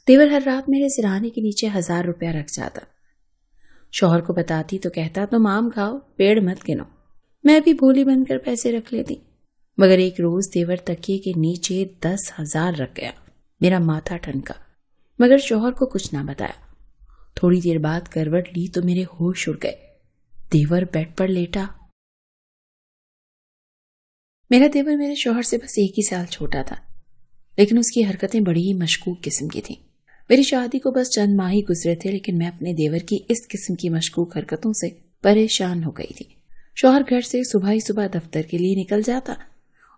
دیور ہر رات میرے سرہانے کے نیچے 1000 روپیہ رکھ جاتا. شوہر کو بتاتی تو کہتا تم آم کھاؤ، پیڑ مت گنو. میں بھی بھولی بن کر پیسے رکھ لیتی. مگر ایک روز دیور تکیے کے نیچے 10,000 رکھ گیا. میرا ماتھا ٹھنکا مگر شوہر کو کچھ نہ بتایا. تھوڑی دیر بعد کروٹ لی تو میرے ہوش اڑ گئے. دیور بیڈ پر لیٹا. میرا دیور میرے شوہر سے بس 1 ہی سال چھوٹا تھا، لیکن اس کی حرکتیں بڑی ہی مشکوک قسم کی تھیں. میری شادی کو بس چند ماہ ہی گزرے تھے، لیکن میں اپنے دیور کی اس قسم کی مشکوک حرکتوں سے پریشان ہو گئی تھی. شوہر گھر سے صبح دفتر کے لیے نکل جاتا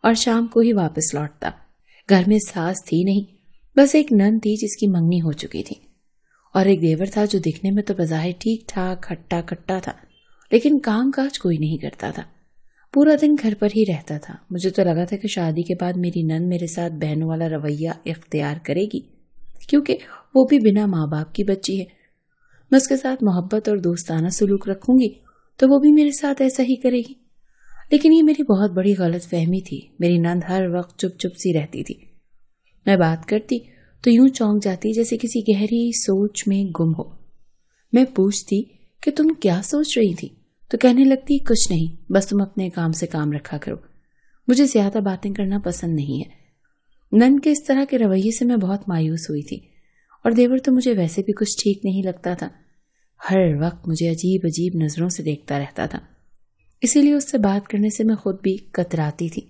اور شام کو ہی واپس لوٹتا. گھر میں ساس تھی نہیں، بس ایک نند تھی جس کی منگنی ہو چکی تھی، اور ایک دیور تھا جو دکھنے میں تو بظاہر ٹھیک ٹھاک ہٹا کٹا تھا، لیکن کام کاج کوئی نہیں کرتا تھا. پورا دن گھر پر ہی رہتا تھا. مجھے تو لگا تھا کہ شادی کے بعد میری نند میرے ساتھ بہنوں والا رویہ اختیار کرے گی، کیونکہ وہ بھی بنا ماں باپ کی بچی ہے. میں اس کے ساتھ محبت اور دوستانہ سلوک رکھوں گی تو وہ بھی میرے ساتھ ایسا ہی کرے گی. لیکن یہ میری بہت بڑی غلط فہمی تھی. میری نند ہر وقت چپ چپ سی رہتی تھی. میں بات کرتی تو یوں چونک جاتی جیسے کسی گہری سوچ میں گم ہو. میں پوچھتی کہ تم کیا سوچ رہی تھی تو کہنے لگتی کچھ نہیں، بس تم اپنے کام سے کام رکھا کرو. مجھے زیادہ باتیں کرنا پسند نہیں ہے. نند کے اس طرح کے رویے سے میں بہت مایوس ہوئی تھی، اور دیور تو مجھے ویسے بھی کچھ ٹھیک نہیں لگتا تھا. ہر وقت مجھے عجیب عجیب نظروں سے دیکھتا رہتا تھا. اسی لیے اس سے بات کرنے سے میں خود بھی کتراتی تھی.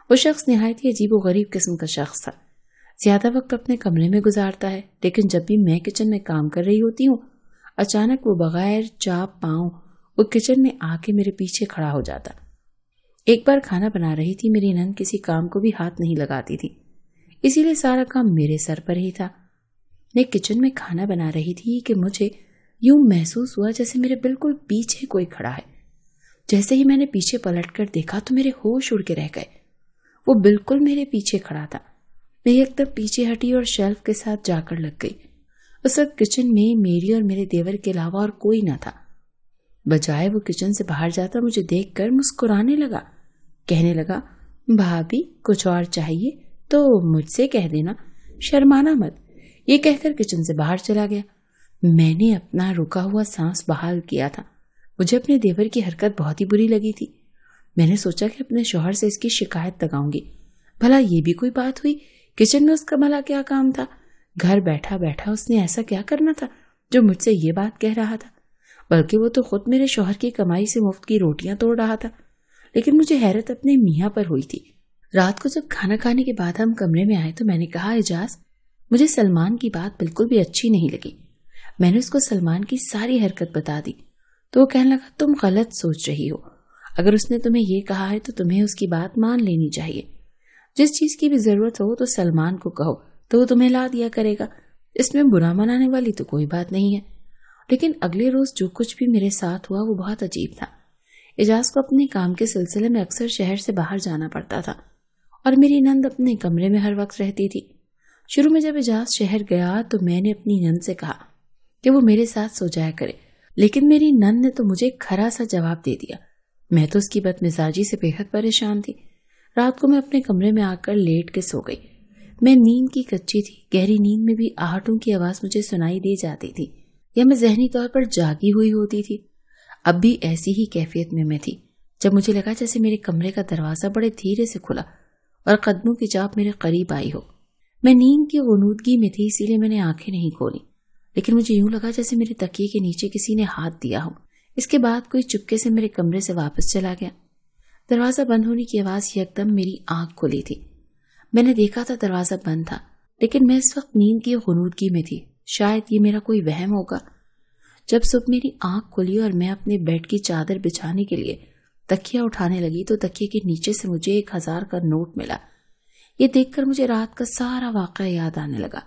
وہ شخص نہایت ہی عجیب و غریب قسم کا شخص تھا. زیادہ وقت اپنے کمرے میں گزارتا ہے، لیکن جب بھی میں کچن میں کام کر رہی ہوتی ہوں، اچانک وہ بغیر چاپ پاؤں وہ کچن میں آ کے میرے پیچھے کھڑا ہو جاتا. ایک بار کھانا بنا رہی تھی. میری نند کسی کام کو بھی ہاتھ نہیں لگاتی تھی، اسی لیے سارا کام میرے سر پر ہی تھا. میں کچن میں کھانا بنا رہی تھی کہ مجھے یوں محسوس ہوا جیسے میرے بالکل پیچھے کوئی کھڑا ہے. جیسے ہی میں نے پیچھے پلٹ کر دیکھا تو میرے ہوش اڑ کے رہ گئے. وہ بالکل میرے پیچھے کھڑا تھا. میں ایک دم پیچھے ہٹی اور شیلف کے ساتھ جا کر لگ گئی. اس وقت کچن میں میری اور میرے دیور کے علاوہ اور کوئی نہ تھا. بجائے وہ کچن سے باہر جاتا مجھے دیکھ کر مسکرانے لگا. کہنے لگا بھابھی کچھ اور چاہیے تو مجھ سے کہہ دینا، شرمانا مت. یہ کہہ کر کچن سے باہر چلا گیا. میں نے اپنا رکا ہوا سانس بحال کیا تھا. مجھے اپنے دیور کی حرکت بہت ہی بری لگی تھی. میں نے سوچا کہ اپنے شوہر سے اس کی شکایت لگاؤں گی. بھلا یہ بھی کوئی بات ہوئی؟ کچن میں اس کا بھلا کیا کام تھا؟ گھر بیٹھا بیٹھا اس نے ایسا کیا کرنا تھا جو مجھ سے یہ بات کہہ رہا تھا؟ بلکہ وہ تو خود میرے شوہر کی کمائی سے مفت کی روٹیاں توڑ رہا تھا. لیکن مجھے حیرت اپنے میاں پر ہوئی تھی. رات کو جب کھانا کھانے کے بعد ہم کمرے میں آئے تو میں نے کہا اجاز مجھے سلمان کی بات بالکل بھی اچھی نہیں لگی. میں نے اس کو سلمان کی ساری حرکت بتا دی تو وہ کہنے لگا تم غلط سوچ رہی ہو. اگر اس نے تمہیں یہ کہا ہے تو تمہیں اس کی بات مان لینی چاہیے. جس چیز کی بھی ضرورت ہو تو سلمان کو کہو تو وہ تمہیں لا دیا کرے گا. اس میں برا منانے والی تو کوئی بات نہیں ہے. لیکن اگلے روز جو کچھ بھی میرے ساتھ ہوا وہ بہت عجیب تھا. اجاز کو اپنے کام کے سلسلے میں اکثر شہر سے باہر جانا پڑتا تھا اور میری نند اپنے کمرے میں ہر وقت رہتی تھی. شروع میں جب اجاز شہر گیا تو میں نے اپنی نند سے کہا کہ وہ میرے ساتھ سو جایا کرے، لیکن میری نند نے تو مجھے کھرا سا جواب دے دیا. میں تو اس کی بدمزاجی سے بے حد پریشان تھی. رات کو میں اپنے کمرے میں آ کر لیٹ کے سو گئی. میں نیند کی کچی تھی. گہری نیند میں بھی آہٹوں کی آواز مجھے سنائی دی جاتی تھی یا میں ذہنی طور پر جاگی ہوئی ہوتی تھی. اب بھی ایسی ہی کیفیت میں تھی جب مجھے لگا جیسے میرے کمرے کا دروازہ بڑے دھیرے سے کھلا اور قدموں کی چاپ میرے قریب آئی ہو. میں نیند کی غنودگی میں تھی، اسی لیے میں نے آنکھیں نہیں کھولی، لیکن مجھے یوں لگا جیسے میرے تکیے کے نیچے کسی نے ہاتھ دیا ہو. اس کے بعد کوئی چپکے سے میرے کمرے سے واپس چلا گیا. دروازہ بند ہونے کی آواز یکدم میری آنکھ کھلی تھی. میں نے دیکھا تھا دروازہ بند تھا، لیکن میں اس وقت نیند کی غنودگی میں تھی. شاید یہ میرا کوئی وہم ہوگا. جب صبح میری آنکھ کھلی اور میں اپنے بیڈ کی چادر بچھانے کے لیے تکیہ اٹھانے لگی تو تکیے کے نیچے سے مجھے 1000 کا نوٹ ملا. یہ دیکھ کر مجھے رات کا سارا واقعہ یاد آنے لگا.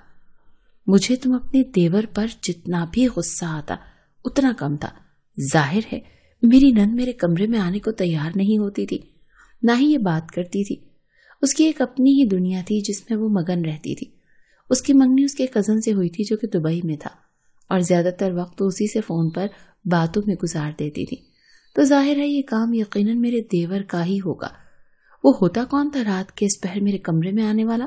مجھے تم اپنے دیور پر جتنا بھی غصہ آتا اتنا کم تھا. ظاہر ہے میری نند میرے کمرے میں آنے کو تیار نہیں ہوتی تھی، نہ ہی یہ بات کرتی تھی. اس کی ایک اپنی ہی دنیا تھی جس میں وہ مگن رہتی تھی. اس کی منگنی اس کے کزن سے ہوئی تھی جو کہ دبئی میں تھا، اور زیادہ تر وقت تو اسی سے فون پر باتوں میں گزار دیتی تھی. تو ظاہر ہے یہ کام یقیناً میرے دیور کا ہی ہوگا. وہ ہوتا کون تھا رات کے اس پہر میرے کمرے میں آنے والا؟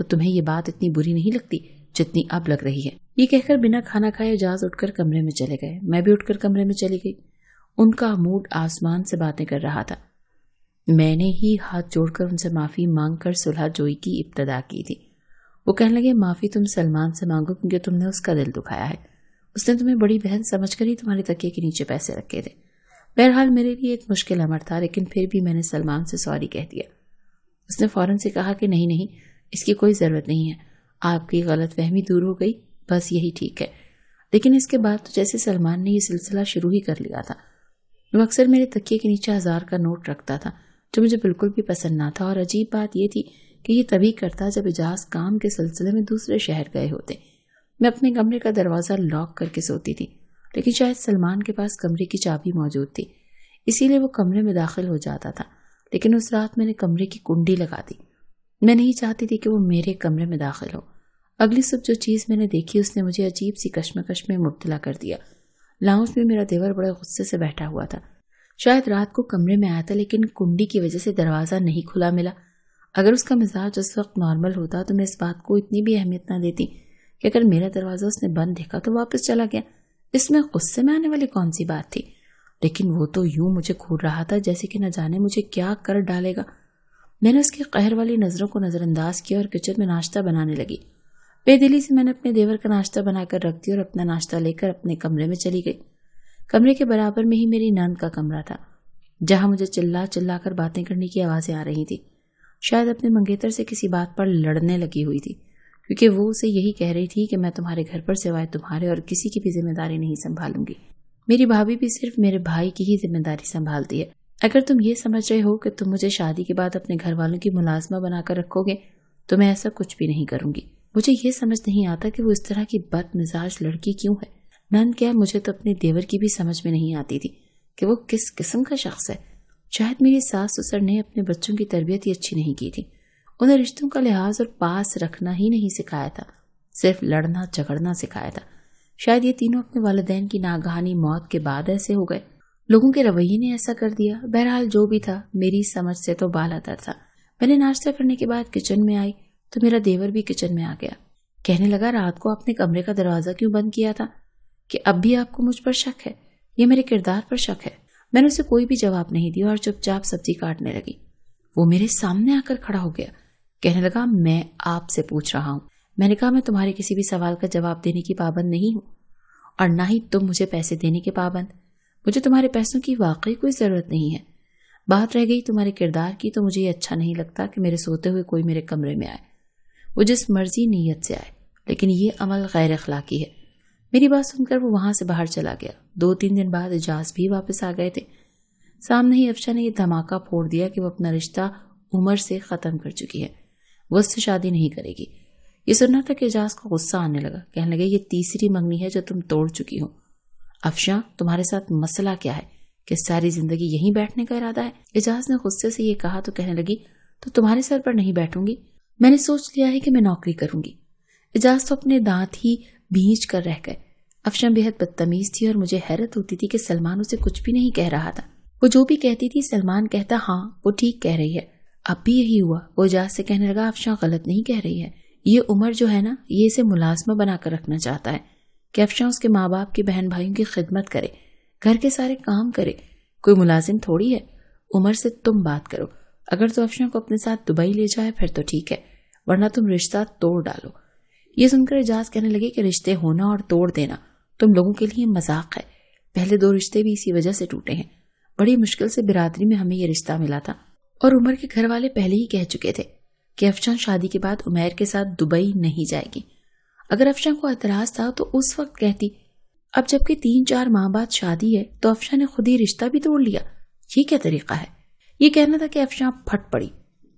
تو تمہیں یہ بات اتنی بری نہیں لگتی جتنی اب لگ رہی ہے۔ یہ کہہ کر بنا کھانا کھائے اعجاز اٹھ کر کمرے میں چلے گئے۔ میں بھی اٹھ کر کمرے میں چلی گئی۔ ان کا موڈ آسمان سے باتیں کر رہا تھا۔ میں نے ہی ہاتھ جوڑ کر ان سے معافی مانگ کر صلح جوئی کی ابتدا کی تھی۔ وہ کہنے لگے معافی تم سلمان سے مانگو کیونکہ تم نے اس کا دل دکھایا ہے، اس نے تمہیں بڑی بہن سمجھ کر ہی تمہارے تکیے کے نیچے پیسے رکھے تھے۔ بہرحال میرے لیے ایک مشکل امر تھا، لیکن پھر بھی میں نے سلمان سے سوری کہہ دیا۔ اس نے فوراً سے کہا کہ نہیں، اس کی کوئی ضرورت نہیں ہے، آپ کی غلط فہمی دور ہو گئی، بس یہی ٹھیک ہے۔ لیکن اس کے بعد تو جیسے سلمان نے یہ سلسلہ شروع ہی کر لیا تھا۔ وہ اکثر میرے تکیے کے نیچے 1000 کا نوٹ رکھتا تھا، جو مجھے بالکل بھی پسند نہ تھا، اور عجیب بات یہ تھی کہ یہ تبھی کرتا جب اعجاز کام کے سلسلے میں دوسرے شہر گئے ہوتے۔ میں اپنے کمرے کا دروازہ لاک کر کے سوتی تھی، لیکن شاید سلمان کے پاس کمرے کی چابی موجود تھی، اسی لیے وہ کمرے میں داخل ہو جاتا تھا۔ لیکن اس رات میں نے کمرے کی کنڈی لگا دی۔ میں نہیں چاہتی تھی کہ وہ میرے کمرے میں داخل ہو۔ اگلی صبح جو چیز میں نے دیکھی اس نے مجھے عجیب سی کشمکش میں مبتلا کر دیا۔ لاؤنج میں میرا دیور بڑے غصے سے بیٹھا ہوا تھا۔ شاید رات کو کمرے میں آیا تھا، لیکن کنڈی کی وجہ سے دروازہ نہیں کھلا ملا۔ اگر اس کا مزاج اس وقت نارمل ہوتا تو میں اس بات کو اتنی بھی اہمیت نہ دیتی کہ اگر میرا دروازہ اس نے بند دیکھا تو واپس چلا گیا۔ اس میں غصے میں آنے والی کون سی بات تھی؟ لیکن وہ تو یوں مجھے گھور رہا تھا جیسے کہ نہ جانے مجھے کیا کر ڈالے گا۔ میں نے اس کی قہر والی نظروں کو نظر انداز کیا اور کچن میں ناشتہ بنانے لگی۔ بے دلی سے میں نے اپنے دیور کا ناشتہ بنا کر رکھ دیا اور اپنا ناشتہ لے کر اپنے کمرے میں چلی گئی۔ کمرے کے برابر میں ہی میری نند کا کمرہ تھا، جہاں مجھے چلا چلا کر باتیں کرنے کی آوازیں آ رہی تھی۔ شاید اپنے منگیتر سے کسی بات پر لڑنے لگی ہوئی تھی، کیونکہ وہ اسے یہی کہہ رہی تھی کہ میں تمہارے گھر پر سوائے تمہارے اور کسی کی بھی ذمہ داری نہیں سنبھالوں گی۔ میری بھابھی بھی صرف میرے بھائی کی ہی ذمہ داری سنبھالتی ہے۔ اگر تم یہ سمجھ رہے ہو کہ تم مجھے شادی کے بعد اپنے گھر والوں کی ملازمہ بنا کر رکھو گے تو میں ایسا کچھ بھی نہیں کروں گی۔ مجھے یہ سمجھ نہیں آتا کہ وہ اس طرح کی بد مزاج لڑکی کیوں ہے۔ نند کیا، مجھے تو اپنے دیور کی بھی سمجھ میں نہیں آتی تھی کہ وہ کس قسم کا شخص ہے۔ شاید میری ساس سسر نے اپنے بچوں کی تربیت ہی اچھی نہیں کی تھی، انہیں رشتوں کا لحاظ اور پاس رکھنا ہی نہیں سکھایا تھا، صرف لڑنا جھگڑنا سکھایا تھا۔ شاید یہ تینوں اپنے والدین کی ناگہانی موت کے بعد ایسے ہو گئے، لوگوں کے رویے نے ایسا کر دیا۔ بہرحال جو بھی تھا میری سمجھ سے تو بالاتر تھا۔ میں نے ناشتہ کرنے کے بعد کچن میں آئی تو میرا دیور بھی کچن میں آ گیا۔ کہنے لگا رات کو آپ نے کمرے کا دروازہ کیوں بند کیا تھا؟ کہ اب بھی آپ کو مجھ پر شک ہے؟ یہ میرے کردار پر شک ہے؟ میں نے اسے کوئی بھی جواب نہیں دیا اور چپ چاپ سبزی کاٹنے لگی۔ وہ میرے سامنے آ کر کھڑا ہو گیا، کہنے لگا میں آپ سے پوچھ رہا ہوں۔ میں نے کہا میں تمہارے کسی بھی سوال کا جواب دینے کی پابند نہیں ہوں، اور نہ ہی تم مجھے پیسے دینے کے پابند۔ مجھے تمہارے پیسوں کی واقعی کوئی ضرورت نہیں ہے۔ بات رہ گئی تمہارے کردار کی، تو مجھے یہ اچھا نہیں لگتا کہ میرے سوتے ہوئے کوئی میرے کمرے میں آئے، وہ جس مرضی نیت سے آئے، لیکن یہ عمل غیر اخلاقی ہے۔ میری بات سن کر وہ وہاں سے باہر چلا گیا۔ 2-3 دن بعد اعجاز بھی واپس آ گئے تھے۔ سامنے ہی افشا نے یہ دھماکہ پھوڑ دیا کہ وہ اپنا رشتہ عمر سے ختم کر چکی ہے، وہ اس سے شادی نہیں کرے گی۔ یہ سننا تھا کہ اعجاز کو غصہ آنے لگا، کہنے لگے یہ تیسری منگنی ہے جو تم توڑ چکی ہو۔ افشا تمہارے ساتھ مسئلہ کیا ہے کہ ساری زندگی یہیں بیٹھنے کا ارادہ ہے؟ اعجاز نے غصے سے یہ کہا تو کہنے لگی تو تمہارے سر پر نہیں بیٹھوں گی، میں نے سوچ لیا ہے کہ میں نوکری کروں گی۔ اعجاز تو اپنے دانت ہی بھینچ کر رہ گئے۔ افشا بےحد بدتمیز تھی اور مجھے حیرت ہوتی تھی کہ سلمان اسے کچھ بھی نہیں کہہ رہا تھا۔ وہ جو بھی کہتی تھی سلمان کہتا ہاں وہ ٹھیک کہہ رہی ہے۔ اب بھی یہی ہوا۔ وہ اعجاز سے کہنے لگا افشا غلط نہیں کہہ رہی ہے، یہ عمر جو ہے نا یہ اسے ملازمہ بنا کر رکھنا چاہتا ہے کہ افشا اس کے ماں باپ کی بہن بھائیوں کی خدمت کرے، گھر کے سارے کام کرے، کوئی ملازم تھوڑی ہے۔ عمر سے تم بات کرو، اگر تو افشا کو اپنے ساتھ دبئی لے جائے پھر تو ٹھیک ہے، ورنہ تم رشتہ توڑ ڈالو۔ یہ سن کر اعجاز کہنے لگے کہ رشتے ہونا اور توڑ دینا تم لوگوں کے لیے مذاق ہے، پہلے 2 رشتے بھی اسی وجہ سے ٹوٹے ہیں، بڑی مشکل سے برادری میں ہمیں یہ رشتہ ملا تھا، اور عمر کے گھر والے پہلے ہی کہہ چکے تھے کہ افشا شادی کے بعد عمیر کے ساتھ دبئی نہیں جائے گی۔ اگر افشا کو اعتراض تھا تو اس وقت کہتی، اب جبکہ 3-4 ماہ بعد شادی ہے تو افشا نے خود ہی رشتہ بھی توڑ لیا، یہ کیا طریقہ ہے؟ یہ کہنا تھا کہ افشا پھٹ پڑی،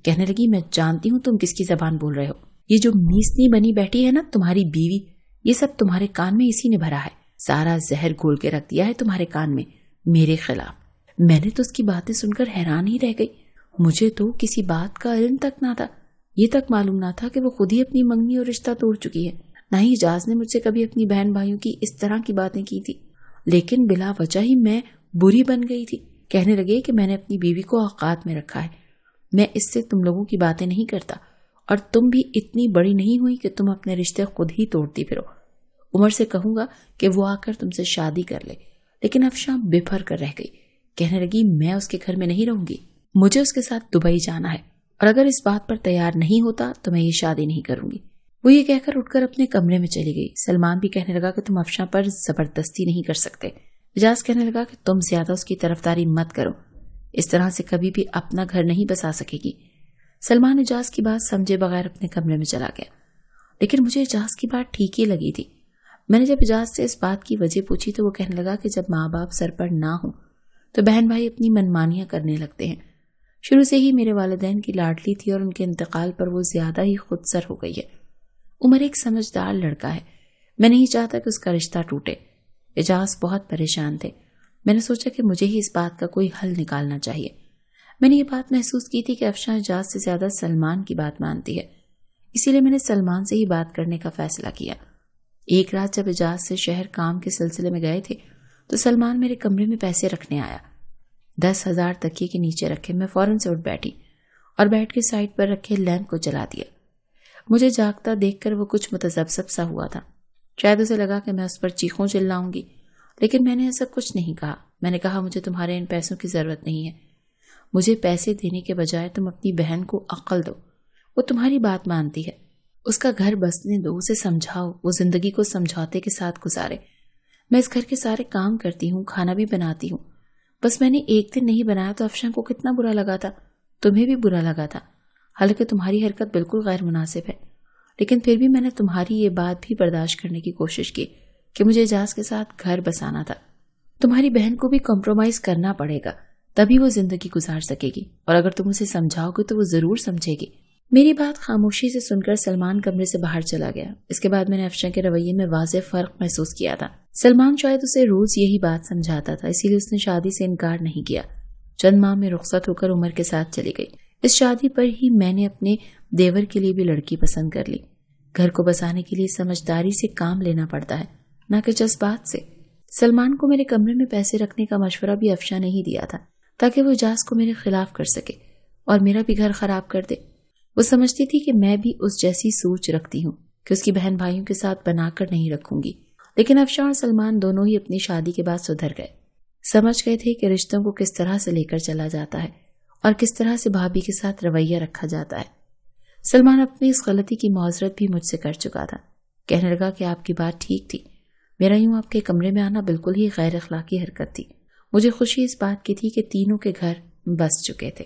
کہنے لگی میں جانتی ہوں تم کس کی زبان بول رہے ہو، یہ جو میسنی بنی بیٹھی ہے نا تمہاری بیوی، یہ سب تمہارے کان میں اسی نے بھرا ہے، سارا زہر گھول کے رکھ دیا ہے تمہارے کان میں میرے خلاف۔ میں نے تو اس کی باتیں سن کر حیران ہی رہ گئی، مجھے تو کسی بات کا علم تک نہ تھا، یہ تک معلوم نہ تھا کہ وہ خود ہی اپنی منگنی اور رشتہ توڑ چکی ہے، نہ ہی اعجاز نے مجھ سے کبھی اپنی بہن بھائیوں کی اس طرح کی باتیں کی تھی، لیکن بلا وجہ ہی میں بری بن گئی تھی۔ کہنے لگے کہ میں نے اپنی بیوی کو اوقات میں رکھا ہے، میں اس سے تم لوگوں کی باتیں نہیں کرتا، اور تم بھی اتنی بڑی نہیں ہوئی کہ تم اپنے رشتے خود ہی توڑتی پھرو۔ عمر سے کہوں گا کہ وہ آ کر تم سے شادی کر لے، لیکن افشاں بفر کر رہ گئی۔ کہنے لگی میں اس کے گھر میں نہیں رہوں گی، مجھے اس کے ساتھ دبئی جانا ہے، اور اگر اس بات پر تیار نہیں ہوتا تو میں یہ شادی نہیں کروں گی۔ وہ یہ کہہ کر اٹھ کر اپنے کمرے میں چلی گئی۔ سلمان بھی کہنے لگا کہ تم افشاں پر زبردستی نہیں کر سکتے۔ اجاز کہنے لگا کہ تم زیادہ اس کی طرفداری مت کرو، اس طرح سے کبھی بھی اپنا گھر نہیں بسا سکے گی۔ سلمان اجاز کی بات سمجھے بغیر اپنے کمرے میں چلا گیا، لیکن مجھے اجاز کی بات ٹھیک ہی لگی تھی۔ میں نے جب اجاز سے اس بات کی وجہ پوچھی تو وہ کہنے لگا کہ جب ماں باپ سر پر نہ ہوں تو بہن بھائی اپنی منمانیاں کرنے لگتے ہیں۔ شروع سے ہی میرے والدین کی لاڈلی تھی اور ان کے انتقال پر وہ زیادہ ہی خود سر ہو گئی ہے۔ عمر ایک سمجھدار لڑکا ہے، میں نہیں چاہتا کہ اس کا رشتہ ٹوٹے۔ اجاز بہت پریشان تھے۔ میں نے سوچا کہ مجھے ہی اس بات کا کوئی حل نکالنا چاہیے۔ میں نے یہ بات محسوس کی تھی کہ افشاں اجاز سے زیادہ سلمان کی بات مانتی ہے، اسی لیے میں نے سلمان سے ہی بات کرنے کا فیصلہ کیا۔ ایک رات جب اجاز سے شہر کام کے سلسلے میں گئے تھے تو سلمان میرے کمرے میں پیسے رکھنے آیا۔ 10,000 تکیے کے نیچے رکھے۔ میں فوراً سے اٹھ بیٹھی اور بیٹھ کے سائڈ پر رکھے لیمپ کو جلا دیا۔ مجھے جاگتا دیکھ کر وہ کچھ متذبذب سا ہوا تھا۔ شاید اسے لگا کہ میں اس پر چیخوں چلاؤں گی، لیکن میں نے ایسا کچھ نہیں کہا۔ میں نے کہا مجھے تمہارے ان پیسوں کی ضرورت نہیں ہے، مجھے پیسے دینے کے بجائے تم اپنی بہن کو عقل دو، وہ تمہاری بات مانتی ہے، اس کا گھر بسنے دو، اسے سمجھاؤ، وہ زندگی کو سمجھوتے کے ساتھ گزارے۔ میں اس گھر کے سارے کام کرتی ہوں، کھانا بھی بناتی ہوں، بس میں نے ایک دن نہیں بنایا تو افشاں کو کتنا برا لگا تھا، تمہیں بھی برا لگا تھا، حالانکہ تمہاری حرکت بالکل غیر مناسب ہے، لیکن پھر بھی میں نے تمہاری یہ بات بھی برداشت کرنے کی کوشش کی کہ مجھے اجاز کے ساتھ گھر بسانا تھا۔ تمہاری بہن کو بھی کمپرومائز کرنا پڑے گا، تبھی وہ زندگی گزار سکے گی، اور اگر تم اسے سمجھاؤ گے تو وہ ضرور سمجھے گی۔ میری بات خاموشی سے سن کر سلمان کمرے سے باہر چلا گیا۔ اس کے بعد میں نے افشاں کے رویے میں واضح فرق محسوس کیا تھا۔ سلمان شاید اسے روز یہی بات سمجھاتا تھا، اسی لیے اس نے شادی سے انکار نہیں کیا۔ چند ماہ میں رخصت ہو کر عمر کے ساتھ چلی گئی۔ اس شادی پر ہی میں نے اپنے دیور کے لیے بھی لڑکی پسند کر لی۔ گھر کو بسانے کے لیے سمجھداری سے کام لینا پڑتا ہے، نہ کہ جذبات سے۔ سلمان کو میرے کمرے میں پیسے رکھنے کا مشورہ بھی افشاں نے ہی دیا تھا تاکہ وہ اجاز کو میرے خلاف کر سکے اور میرا بھی گھر خراب کر دے۔ وہ سمجھتی تھی کہ میں بھی اس جیسی سوچ رکھتی ہوں کہ اس کی بہن بھائیوں کے ساتھ بنا کر نہیں رکھوں گی، لیکن افشاں اور سلمان دونوں ہی اپنی شادی کے بعد سدھر گئے، سمجھ گئے تھے کہ رشتوں کو کس طرح سے لے کر چلا جاتا ہے اور کس طرح سے بھابھی کے ساتھ رویہ رکھا جاتا ہے۔ سلمان اپنی اس غلطی کی معذرت بھی مجھ سے کر چکا تھا، کہنے لگا کہ آپ کی بات ٹھیک تھی، میرا یوں آپ کے کمرے میں آنا بالکل ہی غیر اخلاقی حرکت تھی۔ مجھے خوشی اس بات کی تھی کہ تینوں کے گھر بس چکے تھے۔